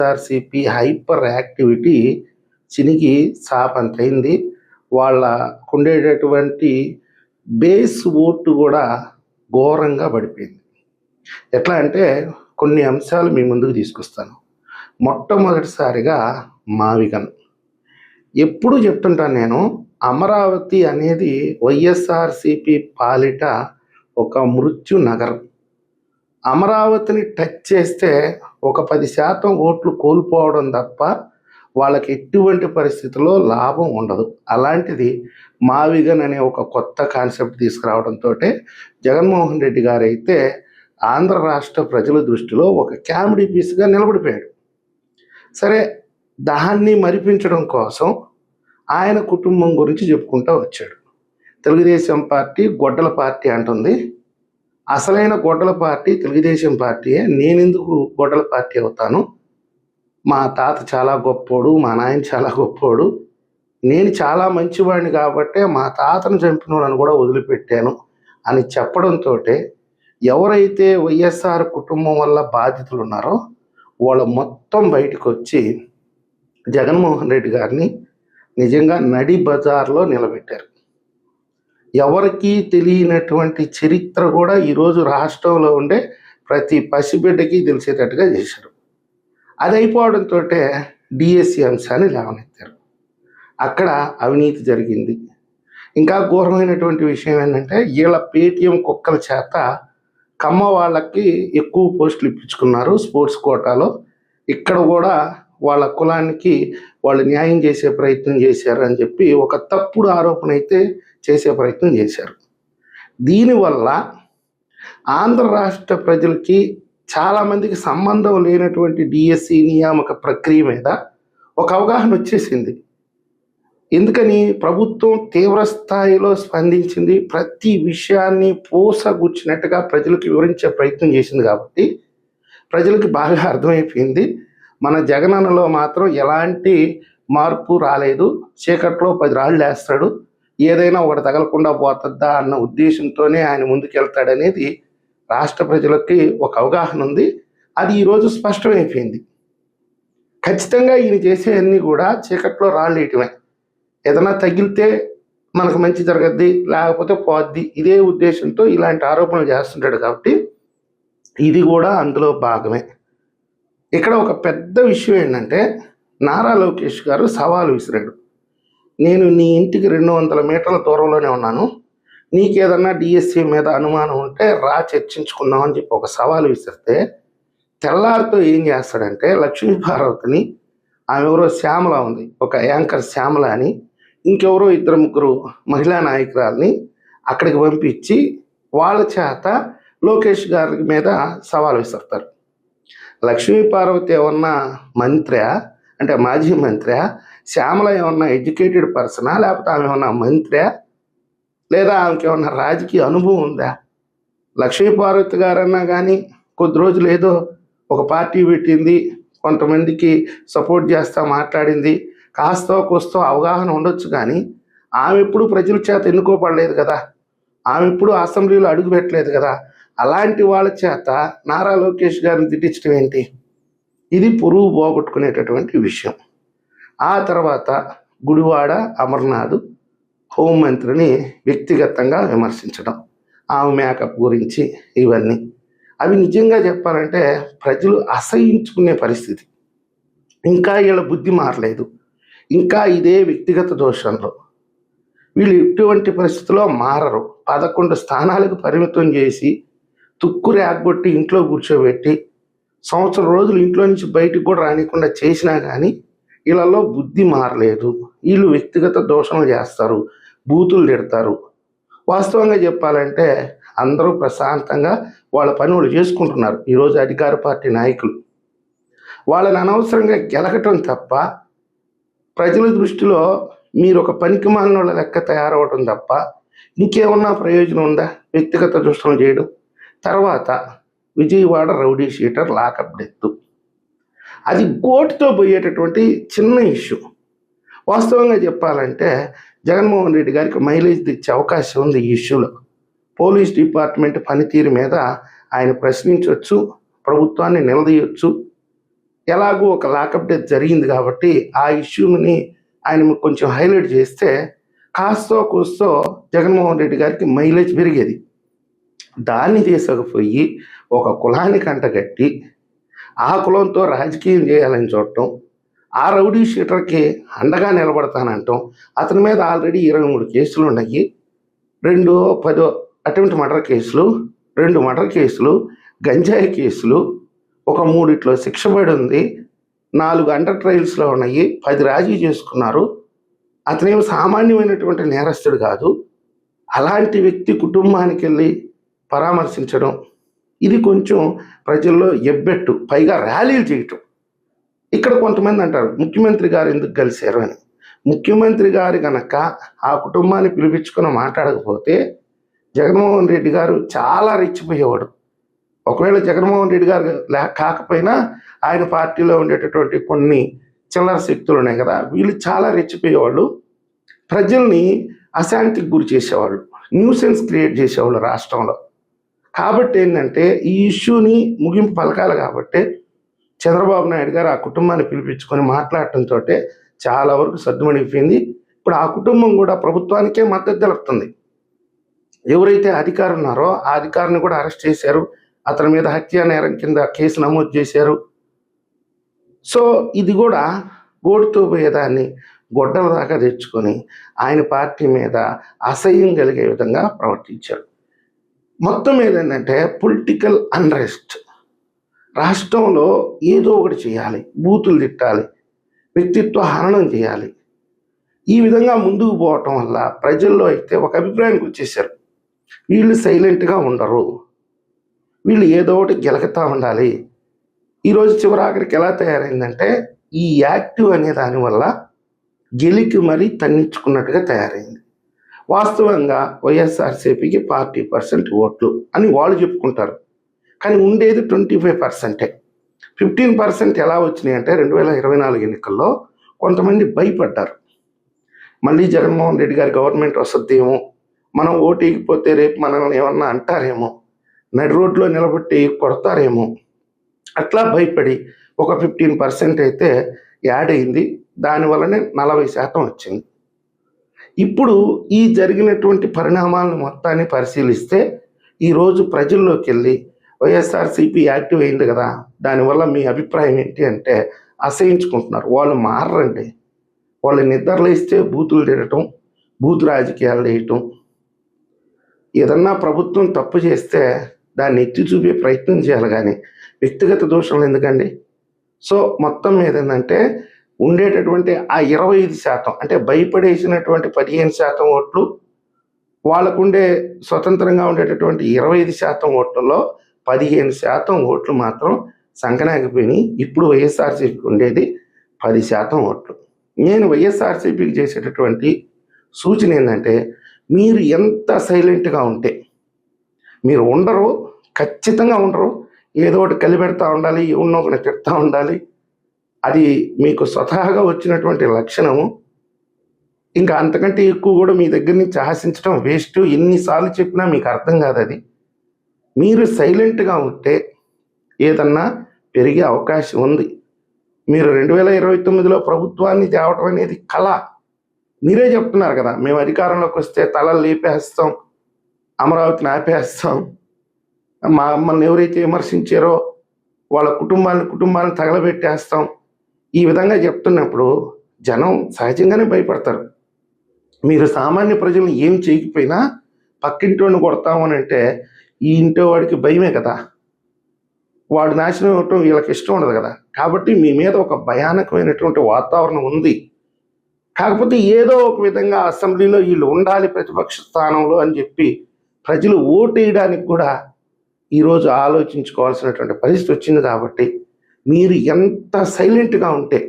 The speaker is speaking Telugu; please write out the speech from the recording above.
వైఎస్ఆర్సీపీ హైపర్ యాక్టివిటీ చినికి సాపంతైంది. వాళ్ళకుండేటటువంటి బేస్ ఓటు కూడా ఘోరంగా పడిపోయింది. ఎట్లా అంటే కొన్ని అంశాలు మీ ముందుకు తీసుకొస్తాను. మొట్టమొదటిసారిగా మావిగన్. ఎప్పుడు చెప్తుంటాను నేను, అమరావతి అనేది వైఎస్ఆర్సీపీ పాలిట ఒక మృత్యు నగరం. అమరావతిని టచ్ చేస్తే ఒక 10% ఓట్లు కోల్పోవడం తప్ప వాళ్ళకి ఎటువంటి పరిస్థితుల్లో లాభం ఉండదు. అలాంటిది మావిగన్ అనే ఒక కొత్త కాన్సెప్ట్ తీసుకురావడంతో జగన్మోహన్ రెడ్డి గారు అయితే ఆంధ్ర రాష్ట్ర ప్రజల దృష్టిలో ఒక కామెడీ పీస్గా నిలబడిపోయాడు. సరే, దాన్ని మరిపించడం కోసం ఆయన కుటుంబం గురించి చెప్పుకుంటూ వచ్చాడు. తెలుగుదేశం పార్టీ గొడ్డల పార్టీ అంటుంది. అసలైన గొడ్డల పార్టీ తెలుగుదేశం పార్టీయే. నేనెందుకు గొడ్డల పార్టీ అవుతాను? మా తాత చాలా గొప్పోడు, మా నాయన చాలా గొప్పోడు, నేను చాలా మంచివాడిని కాబట్టే మా తాతను చంపిన వాళ్ళని కూడా వదిలిపెట్టాను అని చెప్పడంతో ఎవరైతే వైఎస్ఆర్ కుటుంబం వల్ల బాధితులు ఉన్నారో వాళ్ళు మొత్తం బయటకు వచ్చి జగన్మోహన్ రెడ్డి గారిని నిజంగా నడి బజార్లో నిలబెట్టారు. ఎవరికీ తెలియనటువంటి చరిత్ర కూడా ఈరోజు రాష్ట్రంలో ఉండే ప్రతి పసిబిడ్డకి తెలిసేటట్టుగా చేశారు. అది అయిపోవడంతో డిఎస్సి అంశాన్ని లేవనెత్తారు. అక్కడ అవినీతి జరిగింది. ఇంకా ఘోరమైనటువంటి విషయం ఏంటంటే, వీళ్ళ పేటీఎం కుక్కల చేత కమ్మ వాళ్ళకి ఎక్కువ పోస్టులు ఇప్పించుకున్నారు స్పోర్ట్స్ కోటాలో. ఇక్కడ కూడా వాళ్ళ కులానికి వాళ్ళు న్యాయం చేసే ప్రయత్నం చేశారు అని చెప్పి ఒక తప్పుడు ఆరోపణ అయితే చేసే ప్రయత్నం చేశారు. దీనివల్ల ఆంధ్ర రాష్ట్ర ప్రజలకి చాలామందికి సంబంధం లేనటువంటి డిఎస్సి నియామక ప్రక్రియ మీద ఒక అవగాహన వచ్చేసింది. ఎందుకని ప్రభుత్వం తీవ్ర స్థాయిలో స్పందించింది, ప్రతి విషయాన్ని పూసగుచ్చినట్టుగా ప్రజలకు వివరించే ప్రయత్నం చేసింది. కాబట్టి ప్రజలకు బాగా అర్థమైపోయింది, మన జగనన్నలో మాత్రం ఎలాంటి మార్పు రాలేదు, చీకట్లో 10 రాళ్ళు వేస్తాడు, ఏదైనా ఒకటి తగలకుండా పోతుందా అన్న ఉద్దేశంతోనే ఆయన ముందుకెళ్తాడనేది రాష్ట్ర ప్రజలకి ఒక అవగాహన ఉంది. అది ఈరోజు స్పష్టమైపోయింది. ఖచ్చితంగా ఈయన చేసేవన్నీ కూడా చీకట్లో రాళ్ళు వేయటమే. ఏదైనా తగిలితే మనకు మంచి జరగద్ది, లేకపోతే పోద్ది, ఇదే ఉద్దేశంతో ఇలాంటి ఆరోపణలు చేస్తుంటాడు. కాబట్టి ఇది కూడా అందులో భాగమే. ఇక్కడ ఒక పెద్ద విషయం ఏంటంటే, నారా లోకేష్ గారు సవాలు విసిరాడు. నేను నీ ఇంటికి 200 మీటర్ల దూరంలోనే ఉన్నాను, నీకేదన్నా డిఎస్సి మీద అనుమానం ఉంటే రా చర్చించుకుందాం అని చెప్పి ఒక సవాలు విసిరితే, తెల్లారితో ఏం చేస్తాడంటే లక్ష్మీపార్వతిని, ఆమె ఎవరో శ్యామల ఉంది, ఒక యాంకర్ శ్యామల అని, ఇంకెవరో 2-3 మహిళా నాయకురాలని అక్కడికి పంపించి వాళ్ళ చేత లోకేష్ గారి మీద సవాలు విసురుతారు. లక్ష్మీపార్వతి ఏమన్నా మంత్రి, అంటే మాజీ మంత్రి, శ్యామల ఏమన్నా ఎడ్యుకేటెడ్ పర్సనా, లేకపోతే ఆమె ఏమన్నా మంత్రి, లేదా ఆమెకి ఏమన్నా రాజకీయ అనుభవం ఉందా? లక్ష్మీపార్వతి గారన్నా కానీ కొద్ది రోజులు ఏదో ఒక పార్టీ పెట్టింది, కొంతమందికి సపోర్ట్ చేస్తా మాట్లాడింది, కాస్తో కూస్తో అవగాహన ఉండొచ్చు. కానీ ఆమె ఎప్పుడు ప్రజల చేత ఎన్నుకోబడలేదు కదా, ఆమె ఎప్పుడు అసెంబ్లీలో అడుగు పెట్టలేదు కదా. అలాంటి వాళ్ళ చేత నారా లోకేష్ గారిని తిట్టించడం ఏంటి? ఇది పురుగు పోగొట్టుకునేటటువంటి విషయం. ఆ తర్వాత గుడివాడ అమర్నాథ్ హోంమంత్రిని వ్యక్తిగతంగా విమర్శించడం, ఆమె మేకప్ గురించి, ఇవన్నీ అవి నిజంగా చెప్పాలంటే ప్రజలు అసహించుకునే పరిస్థితి. ఇంకా వీళ్ళ బుద్ధి మారలేదు, ఇంకా ఇదే వ్యక్తిగత దోషంలో వీళ్ళు ఎటువంటి పరిస్థితుల్లో మారరు. 11 స్థానాలకు పరిమితం చేసి తుక్కు రేగొట్టి ఇంట్లో కూర్చోబెట్టి సంవత్సరం రోజులు ఇంట్లో నుంచి బయటకు కూడా రానికుండా చేసినా కానీ వీళ్ళలో బుద్ధి మారలేదు. వీళ్ళు వ్యక్తిగత దోషణలు చేస్తారు, బూతులు తిడతారు. వాస్తవంగా చెప్పాలంటే అందరూ ప్రశాంతంగా వాళ్ళ పని వాళ్ళు చేసుకుంటున్నారు. ఈరోజు అధికార పార్టీ నాయకులు వాళ్ళని అనవసరంగా గెలకటం తప్ప, ప్రజల దృష్టిలో మీరు ఒక పనికిమాలిన వాళ్ళ లెక్క తయారవటం తప్ప ఇంకేమన్నా ప్రయోజనం ఉందా? వ్యక్తిగత దోషణలు చేయడం. తర్వాత Vijayawada rowdy sheeter lockup death, అది కోర్టుతో పోయేటటువంటి చిన్న ఇష్యూ. వాస్తవంగా చెప్పాలంటే జగన్మోహన్ రెడ్డి గారికి మైలేజ్ తెచ్చే అవకాశం ఉంది ఈ ఇష్యూలో. పోలీస్ డిపార్ట్మెంట్ పనితీరు మీద ఆయన ప్రశ్నించవచ్చు, ప్రభుత్వాన్ని నిలదీయవచ్చు. ఎలాగో ఒక లాకప్ డెత్ జరిగింది కాబట్టి ఆ ఇష్యూని ఆయన కొంచెం హైలైట్ చేస్తే కాస్తో కూస్తో జగన్మోహన్ రెడ్డి గారికి మైలేజ్ పెరిగేది. దాన్ని తీసుకుపోయి ఒక కులానికి అంటగట్టి ఆ కులంతో రాజకీయం చేయాలని చూడటం, ఆ రౌడీ షీటర్కి అండగా నిలబడతానంటాం. అతని మీద ఆల్రెడీ 23 కేసులు ఉన్నాయి. 10 అటెంప్ట్ మర్డర్ కేసులు, 2 మర్డర్ కేసులు, గంజాయి కేసులు, ఒక 3 శిక్ష పడి ఉంది, 4 అండర్ ట్రయల్స్లో ఉన్నాయి, 10 రాజీ చేసుకున్నారు. అతనేమి సామాన్యమైనటువంటి నేరస్తుడు కాదు. అలాంటి వ్యక్తి కుటుంబానికి వెళ్ళి పరామర్శించడం ఇది కొంచెం ప్రజల్లో ఎబ్బెట్టు, పైగా ర్యాలీలు చేయటం. ఇక్కడ కొంతమంది అంటారు ముఖ్యమంత్రి గారు ఎందుకు కలిశారు అని. ముఖ్యమంత్రి గారు కనుక ఆ కుటుంబాన్ని పిలిపించుకొని మాట్లాడకపోతే జగన్మోహన్ రెడ్డి గారు చాలా రెచ్చిపోయేవాడు. ఒకవేళ జగన్మోహన్ రెడ్డి గారు కాకపోయినా ఆయన పార్టీలో ఉండేటటువంటి కొన్ని చిల్లర శక్తులు ఉన్నాయి కదా, వీళ్ళు చాలా రెచ్చిపోయేవాళ్ళు, ప్రజల్ని అశాంతికి గురి చేసేవాళ్ళు, న్యూసెన్స్ క్రియేట్ చేసేవాళ్ళు రాష్ట్రంలో. కాబట్టి ఏంటంటే ఈ ఇష్యూని ముగింపు పలకాలి కాబట్టి చంద్రబాబు నాయుడు గారు ఆ కుటుంబాన్ని పిలిపించుకొని మాట్లాడటంతో చాలా వరకు సద్దుమణిగిపోయింది. ఇప్పుడు ఆ కుటుంబం కూడా ప్రభుత్వానికే మద్దతు తెలుపుతుంది. ఎవరైతే అధికారి ఉన్నారో ఆ అధికారిని కూడా అరెస్ట్ చేశారు, అతని మీద హత్యా నేరం కింద కేసు నమోదు చేశారు. సో ఇది కూడా గోడుతో పోయేదాన్ని గొడ్డల దాకా తెచ్చుకొని ఆయన పార్టీ మీద అసహ్యం కలిగే విధంగా ప్రవర్తించారు. మొత్తం మీద ఏంటంటే పొలిటికల్ అన్రెస్ట్, రాష్ట్రంలో ఏదో ఒకటి చేయాలి, బూతులు తిట్టాలి, వ్యక్తిత్వ హననం చేయాలి. ఈ విధంగా ముందుకు పోవటం వల్ల ప్రజల్లో అయితే ఒక అభిప్రాయానికి వచ్చేసారు, వీళ్ళు సైలెంట్గా ఉండరు, వీళ్ళు ఏదో ఒకటి గెలకతా ఉండాలి. ఈరోజు చివరాఖరికి ఎలా తయారైందంటే ఈ యాక్టివ్ అనే దానివల్ల గెలికి మరీ తన్నించుకున్నట్టుగా తయారైంది. వాస్తవంగా వైఎస్ఆర్సీపీకి 40% ఓట్లు అని వాళ్ళు చెప్పుకుంటారు, కానీ ఉండేది 25%. 15% ఎలా వచ్చినాయి అంటే 2024 ఎన్నికల్లో కొంతమంది భయపడ్డారు, మళ్ళీ జగన్మోహన్ రెడ్డి గారి గవర్నమెంట్ వస్తుందేమో, మనం ఓటు వేయకపోతే రేపు మనల్ని ఏమన్నా అంటారేమో, నడి రోడ్లో నిలబెట్టి కొడతారేమో, అట్లా భయపడి ఒక 15% అయితే యాడ్ అయింది. దానివల్లనే 40% వచ్చింది. ఇప్పుడు ఈ జరిగినటువంటి పరిణామాలను మొత్తాన్ని పరిశీలిస్తే ఈరోజు ప్రజల్లోకి వెళ్ళి వైఎస్ఆర్సీపీ యాక్టివ్ అయింది కదా, దానివల్ల మీ అభిప్రాయం ఏంటి అంటే అసహించుకుంటున్నారు. వాళ్ళు మారండి, వాళ్ళు నిద్రలేస్తే బూతులు తినటం, బూతు రాజకీయాలు వేయటం, ఏదన్నా ప్రభుత్వం తప్పు చేస్తే దాన్ని ఎత్తి చూపే ప్రయత్నం చేయాలి కానీ వ్యక్తిగత దోషాలు ఎందుకండి. సో మొత్తం మీద ఏంటంటే ఉండేటటువంటి ఆ 25% అంటే భయపడేసినటువంటి 15% ఓట్లు, వాళ్ళకుండే స్వతంత్రంగా ఉండేటటువంటి 25% ఓట్లలో 15% ఓట్లు మాత్రం సంకనాగిపోయినాయి. ఇప్పుడు వైఎస్ఆర్సీపీకి ఉండేది 10% ఓట్లు. నేను వైఎస్ఆర్సీపీకి చేసేటటువంటి సూచన ఏంటంటే మీరు ఎంత సైలెంట్గా ఉంటే, మీరు ఉండరు, ఖచ్చితంగా ఉండరు, ఏదో ఒకటి కలిపెడతా ఉండాలి, ఎవరినో ఒకటి తిడతా ఉండాలి, అది మీకు స్వతహాగా వచ్చినటువంటి లక్షణము. ఇంకా అంతకంటే ఎక్కువ కూడా మీ దగ్గర నుంచి ఆశించడం వేస్ట్. ఎన్నిసార్లు చెప్పినా మీకు అర్థం కాదు అది. మీరు సైలెంట్గా ఉంటే ఏదన్నా పెరిగే అవకాశం ఉంది. మీరు 2029లో ప్రభుత్వాన్ని తేవటం అనేది కళ. మీరే చెప్తున్నారు కదా, మేము అధికారంలోకి వస్తే తలలు లేపేస్తాం, అమరావతిని ఆపేస్తాం, మమ్మల్ని ఎవరైతే విమర్శించారో వాళ్ళ కుటుంబాలను తగలబెట్టేస్తాం. ఈ విధంగా చెప్తున్నప్పుడు జనం సహజంగానే భయపడతారు. మీరు సామాన్య ప్రజలను ఏం చేయకపోయినా పక్కింటోడిని కొడతామని అంటే ఈ ఇంటో వాడికి భయమే కదా, వాడు నాశనం అవ్వటం వీళ్ళకి ఇష్టం ఉండదు కదా. కాబట్టి మీ మీద ఒక భయానకమైనటువంటి వాతావరణం ఉంది. కాకపోతే ఏదో ఒక విధంగా అసెంబ్లీలో వీళ్ళు ఉండాలి ప్రతిపక్ష స్థానంలో అని చెప్పి ప్రజలు ఓటేయడానికి కూడా ఈరోజు ఆలోచించుకోవాల్సినటువంటి పరిస్థితి వచ్చింది. కాబట్టి మీరు ఎంత సైలెంట్గా ఉంటే